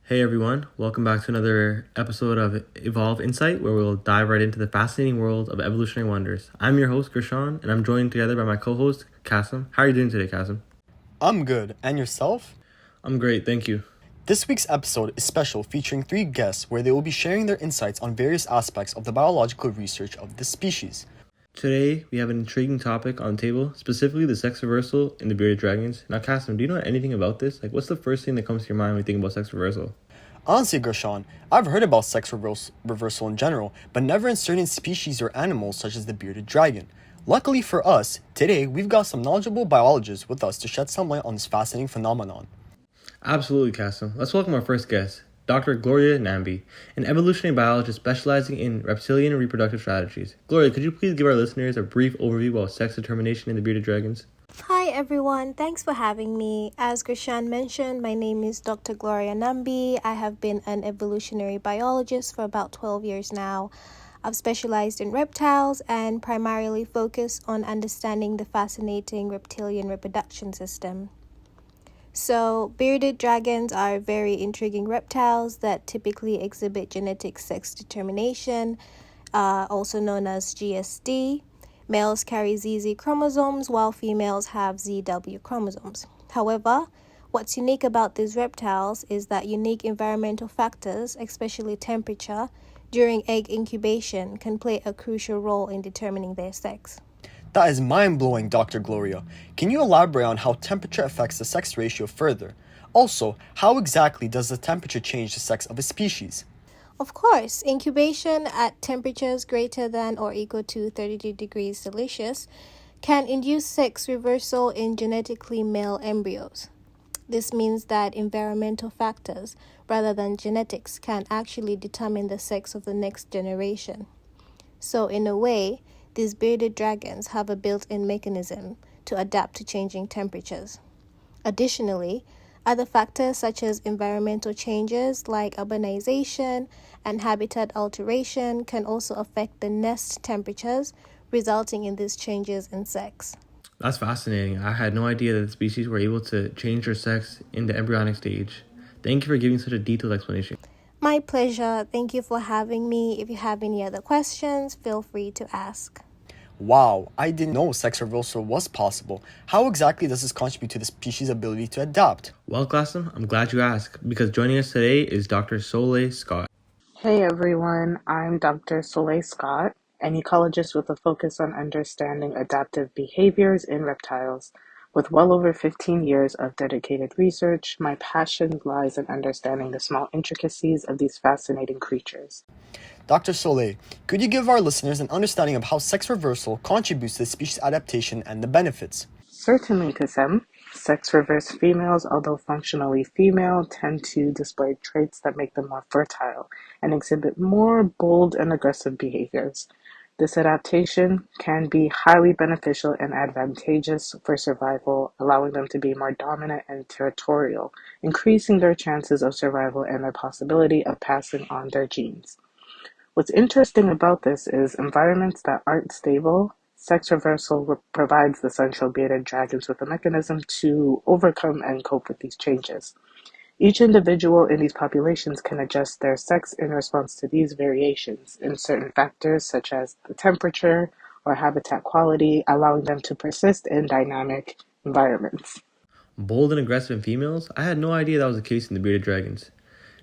Hey everyone, welcome back to another episode of Evolve Insight, where we'll dive right into the fascinating world of evolutionary wonders. I'm your host, Gershawn, and I'm joined together by my co-host, Kasim. How are you doing today, Kasim? I'm good. And yourself? I'm great, thank you. This week's episode is special, featuring 3 guests where they will be sharing their insights on various aspects of the biological research of this species. Today, we have an intriguing topic on the table, specifically the sex reversal in the bearded dragons. Now, Kasim, do you know anything about this? What's the first thing that comes to your mind when you think about sex reversal? Honestly, Gershawn, I've heard about sex reversal in general, but never in certain species or animals such as the bearded dragon. Luckily for us, today we've got some knowledgeable biologists with us to shed some light on this fascinating phenomenon. Absolutely, Kasim. Let's welcome our first guest, Dr. Gloria Nambi, an evolutionary biologist specializing in reptilian reproductive strategies. Gloria, could you please give our listeners a brief overview about sex determination in the bearded dragons? Hi everyone, thanks for having me. As Krishan mentioned, my name is Dr. Gloria Nambi. I have been an evolutionary biologist for about 12 years now. I've specialized in reptiles and primarily focused on understanding the fascinating reptilian reproduction system. So, bearded dragons are very intriguing reptiles that typically exhibit genetic sex determination, also known as GSD. Males carry ZZ chromosomes while females have ZW chromosomes. However, what's unique about these reptiles is that unique environmental factors, especially temperature, during egg incubation can play a crucial role in determining their sex. That is mind-blowing, Dr. Gloria. Can you elaborate on how temperature affects the sex ratio further? Also, how exactly does the temperature change the sex of a species? Of course, incubation at temperatures greater than or equal to 32 degrees Celsius can induce sex reversal in genetically male embryos. This means that environmental factors, rather than genetics, can actually determine the sex of the next generation. So, in a way, these bearded dragons have a built-in mechanism to adapt to changing temperatures. Additionally, other factors such as environmental changes like urbanization and habitat alteration can also affect the nest temperatures, resulting in these changes in sex. That's fascinating. I had no idea that the species were able to change their sex in the embryonic stage. Thank you for giving such a detailed explanation. My pleasure. Thank you for having me. If you have any other questions, feel free to ask. Wow, I didn't know sex reversal was possible. How exactly does this contribute to the species' ability to adapt? Well, Kasim, I'm glad you asked, because joining us today is Dr. Soleil Scott. Hey everyone, I'm Dr. Soleil Scott, an ecologist with a focus on understanding adaptive behaviors in reptiles. With well over 15 years of dedicated research, my passion lies in understanding the small intricacies of these fascinating creatures. Dr. Soleil, could you give our listeners an understanding of how sex reversal contributes to the species' adaptation and the benefits? Certainly, Kasem. Sex-reverse females, although functionally female, tend to display traits that make them more fertile and exhibit more bold and aggressive behaviors. This adaptation can be highly beneficial and advantageous for survival, allowing them to be more dominant and territorial, increasing their chances of survival and their possibility of passing on their genes. What's interesting about this is environments that aren't stable, sex reversal provides the central bearded dragons with a mechanism to overcome and cope with these changes. Each individual in these populations can adjust their sex in response to these variations in certain factors such as the temperature or habitat quality, allowing them to persist in dynamic environments. Bold and aggressive in females? I had no idea that was the case in the bearded dragons.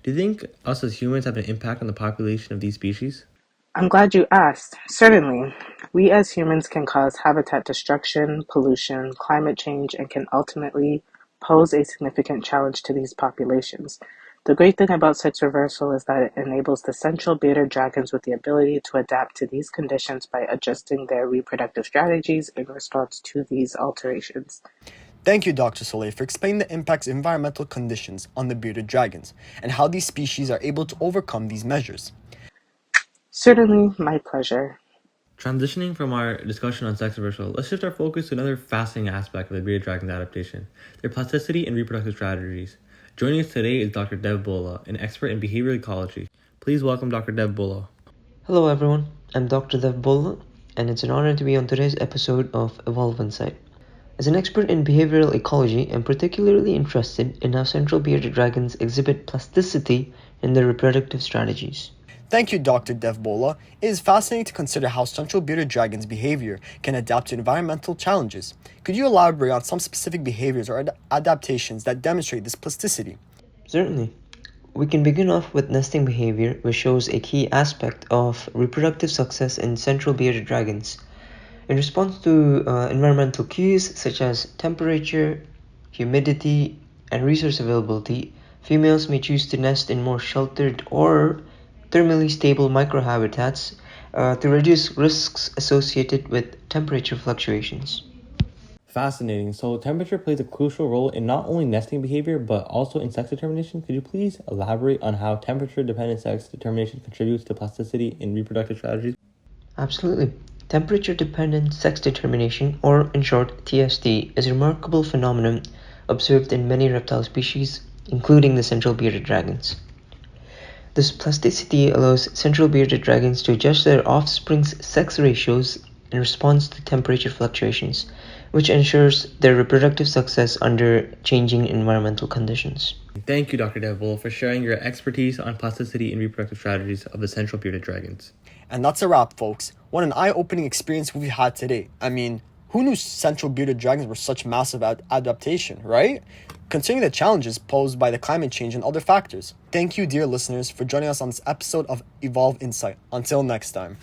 Do you think us as humans have an impact on the population of these species? I'm glad you asked. Certainly, we as humans can cause habitat destruction, pollution, climate change, and can ultimately pose a significant challenge to these populations. The great thing about sex reversal is that it enables the central bearded dragons with the ability to adapt to these conditions by adjusting their reproductive strategies in response to these alterations. Thank you, Dr. Soleil, for explaining the impacts of environmental conditions on the bearded dragons and how these species are able to overcome these measures. Certainly, my pleasure. Transitioning from our discussion on sex reversal, let's shift our focus to another fascinating aspect of the bearded dragon's adaptation, their plasticity and reproductive strategies. Joining us today is Dr. Dev Bola, an expert in behavioral ecology. Please welcome Dr. Dev Bola. Hello everyone, I'm Dr. Dev Bola, and it's an honor to be on today's episode of Evolve Insight. As an expert in behavioral ecology, I'm particularly interested in how central bearded dragons exhibit plasticity in their reproductive strategies. Thank you, Dr. Devbola. It is fascinating to consider how central bearded dragons' behavior can adapt to environmental challenges. Could you elaborate on some specific behaviors or adaptations that demonstrate this plasticity? Certainly. We can begin off with nesting behavior, which shows a key aspect of reproductive success in central bearded dragons. In response to environmental cues such as temperature, humidity, and resource availability, females may choose to nest in more sheltered or thermally stable microhabitats to reduce risks associated with temperature fluctuations. Fascinating. So temperature plays a crucial role in not only nesting behavior, but also in sex determination. Could you please elaborate on how temperature-dependent sex determination contributes to plasticity in reproductive strategies? Absolutely. Temperature-dependent sex determination, or in short TSD, is a remarkable phenomenon observed in many reptile species, including the central bearded dragons. This plasticity allows central bearded dragons to adjust their offspring's sex ratios in response to temperature fluctuations, which ensures their reproductive success under changing environmental conditions. Thank you, Dr. Devil, for sharing your expertise on plasticity in reproductive strategies of the central bearded dragons. And that's a wrap, folks. What an eye-opening experience we've had today. I mean, who knew central bearded dragons were such massive adaptation, right? Considering the challenges posed by the climate change and other factors. Thank you, dear listeners, for joining us on this episode of Evolve Insight. Until next time.